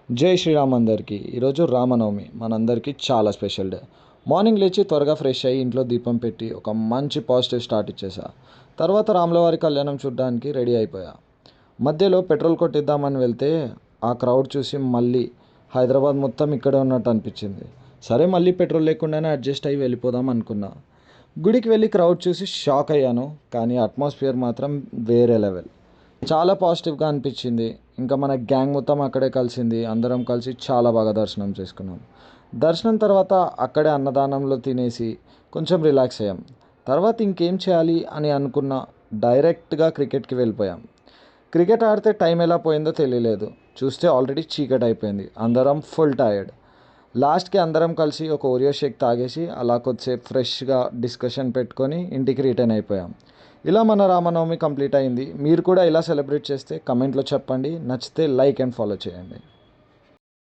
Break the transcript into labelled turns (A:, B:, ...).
A: జై శ్రీరామ్ అందరికీ. ఈరోజు రామనవమి మనందరికీ చాలా స్పెషల్ డే. మార్నింగ్ లేచి త్వరగా ఫ్రెష్ అయ్యి ఇంట్లో దీపం పెట్టి ఒక మంచి పాజిటివ్ స్టార్ట్ ఇచ్చేసా. తర్వాత రాములవారి కళ్యాణం చూడడానికి రెడీ అయిపోయా. మధ్యలో పెట్రోల్ కొట్టిద్దామని వెళ్తే ఆ క్రౌడ్ చూసి మళ్ళీ హైదరాబాద్ మొత్తం ఇక్కడే ఉన్నట్టు అనిపించింది. సరే మళ్ళీ పెట్రోల్ లేకుండానే అడ్జస్ట్ అయ్యి వెళ్ళిపోదాం అనుకున్నా. గుడికి వెళ్ళి క్రౌడ్ చూసి షాక్ అయ్యాను, కానీ అట్మాస్ఫియర్ మాత్రం వేరే లెవెల్. చాలా పాజిటివ్గా అనిపించింది. ఇంకా మన గ్యాంగ్ మొత్తం అక్కడే కలిసింది. అందరం కలిసి చాలా బాగా దర్శనం చేసుకున్నాం. దర్శనం తర్వాత అక్కడే అన్నదానంలో తినేసి కొంచెం రిలాక్స్ అయ్యాం. తర్వాత ఇంకేం చేయాలి అని అనుకున్న డైరెక్ట్గా క్రికెట్కి వెళ్ళిపోయాం. క్రికెట్ ఆడితే టైం ఎలా పోయిందో తెలియలేదు. చూస్తే ఆల్రెడీ చీకటి అయిపోయింది. అందరం ఫుల్ టైర్డ్. లాస్ట్కి అందరం కలిసి ఒక ఓరియో షేక్ తాగేసి అలా కొద్దిసేపు ఫ్రెష్గా డిస్కషన్ పెట్టుకొని ఇంటికి రిటర్న్ అయిపోయాం. ఇలా మన రామనవమి కంప్లీట్ అయింది. మీరు కూడా ఇలా సెలబ్రేట్ చేస్తే కమెంట్లో చెప్పండి. నచ్చితే లైక్ అండ్ ఫాలో చేయండి.